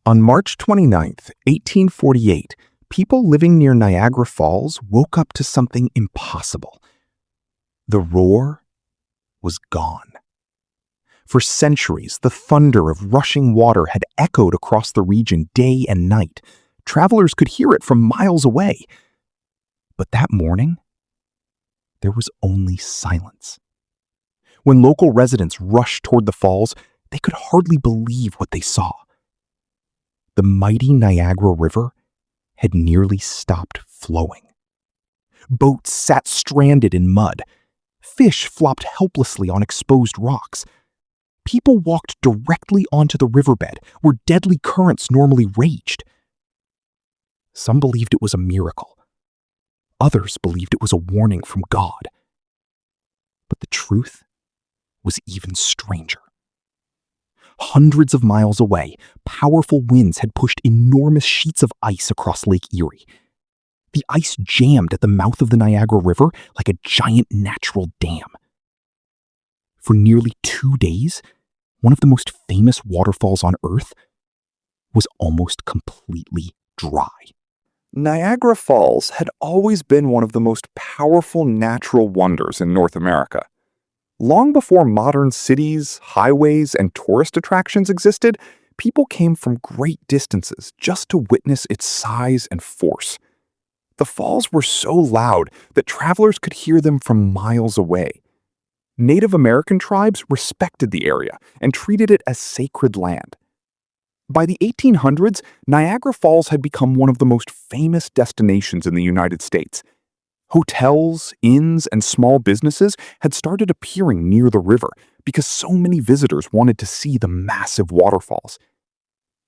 On March 29th, 1848, people living near Niagara Falls woke up to something impossible. The roar was gone. For centuries, the thunder of rushing water had echoed across the region day and night. Travelers could hear it from miles away. But that morning, there was only silence. When local residents rushed toward the falls, they could hardly believe what they saw. The mighty Niagara River had nearly stopped flowing. Boats sat stranded in mud. Fish flopped helplessly on exposed rocks. People walked directly onto the riverbed where deadly currents normally raged. Some believed it was a miracle. Others believed it was a warning from God. But the truth was even stranger. Hundreds of miles away, powerful winds had pushed enormous sheets of ice across Lake Erie. The ice jammed at the mouth of the Niagara River like a giant natural dam. For nearly 2 days, one of the most famous waterfalls on Earth was almost completely dry. Niagara Falls had always been one of the most powerful natural wonders in North America. Long before modern cities, highways, and tourist attractions existed, people came from great distances just to witness its size and force. The falls were so loud that travelers could hear them from miles away. Native American tribes respected the area and treated it as sacred land. By the 1800s, Niagara Falls had become one of the most famous destinations in the United States. Hotels, inns, and small businesses had started appearing near the river because so many visitors wanted to see the massive waterfalls.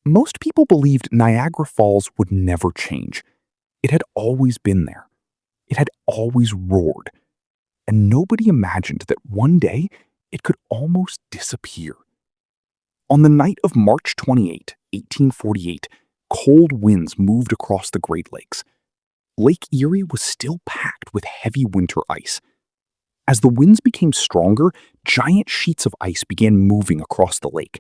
Most people believed Niagara Falls would never change. It had always been there. It had always roared. And nobody imagined that one day it could almost disappear. On the night of March 28, 1848, cold winds moved across the Great Lakes. Lake Erie was still packed with heavy winter ice. As the winds became stronger, giant sheets of ice began moving across the lake.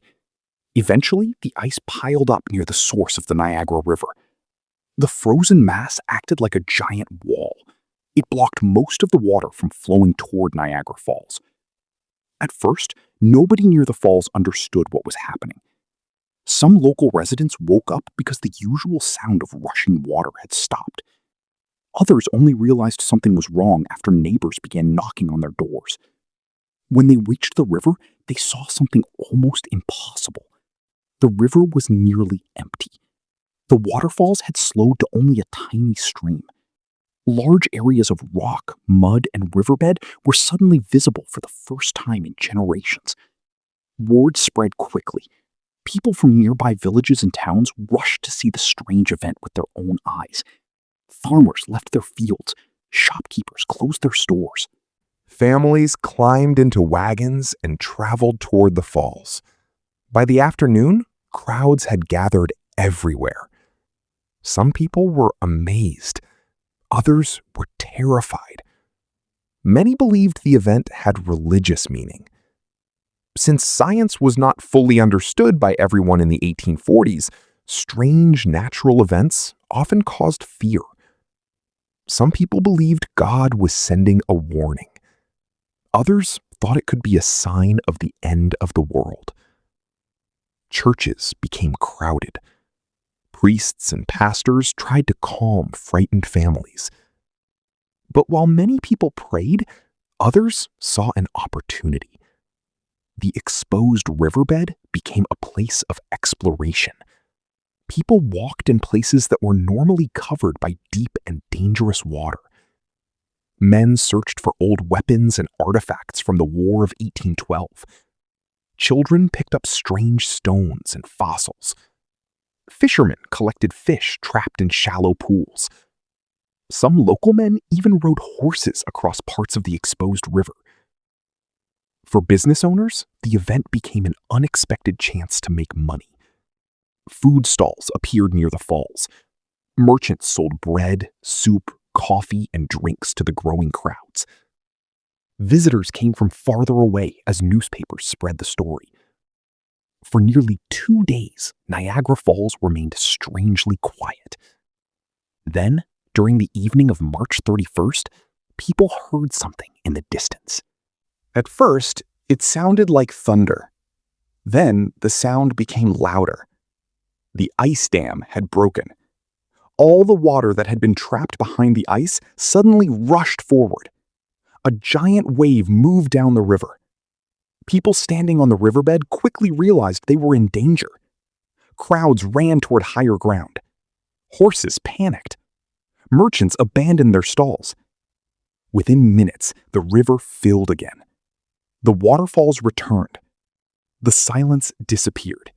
Eventually, the ice piled up near the source of the Niagara River. The frozen mass acted like a giant wall. It blocked most of the water from flowing toward Niagara Falls. At first, nobody near the falls understood what was happening. Some local residents woke up because the usual sound of rushing water had stopped. Others only realized something was wrong after neighbors began knocking on their doors. When they reached the river, they saw something almost impossible. The river was nearly empty. The waterfalls had slowed to only a tiny stream. Large areas of rock, mud, and riverbed were suddenly visible for the first time in generations. Word spread quickly. People from nearby villages and towns rushed to see the strange event with their own eyes. Farmers left their fields. Shopkeepers closed their stores. Families climbed into wagons and traveled toward the falls. By the afternoon, crowds had gathered everywhere. Some people were amazed. Others were terrified. Many believed the event had religious meaning. Since science was not fully understood by everyone in the 1840s, strange natural events often caused fear. Some people believed God was sending a warning. Others thought it could be a sign of the end of the world. Churches became crowded. Priests and pastors tried to calm frightened families. But while many people prayed, others saw an opportunity. The exposed riverbed became a place of exploration. People walked in places that were normally covered by deep and dangerous water. Men searched for old weapons and artifacts from the War of 1812. Children picked up strange stones and fossils. Fishermen collected fish trapped in shallow pools. Some local men even rode horses across parts of the exposed river. For business owners, the event became an unexpected chance to make money. Food stalls appeared near the falls. Merchants sold bread, soup, coffee, and drinks to the growing crowds. Visitors came from farther away as newspapers spread the story. For nearly 2 days, Niagara Falls remained strangely quiet. Then, during the evening of March 31st, people heard something in the distance. At first, it sounded like thunder. Then the sound became louder. The ice dam had broken. All the water that had been trapped behind the ice suddenly rushed forward. A giant wave moved down the river. People standing on the riverbed quickly realized they were in danger. Crowds ran toward higher ground. Horses panicked. Merchants abandoned their stalls. Within minutes, the river filled again. The waterfalls returned. The silence disappeared.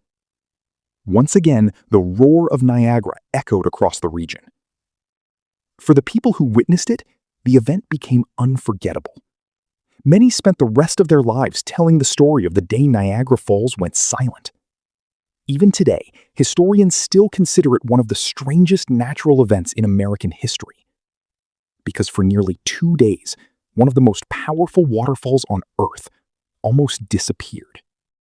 Once again, the roar of Niagara echoed across the region. For the people who witnessed it, the event became unforgettable. Many spent the rest of their lives telling the story of the day Niagara Falls went silent. Even today, historians still consider it one of the strangest natural events in American history. Because for nearly 2 days, one of the most powerful waterfalls on Earth almost disappeared.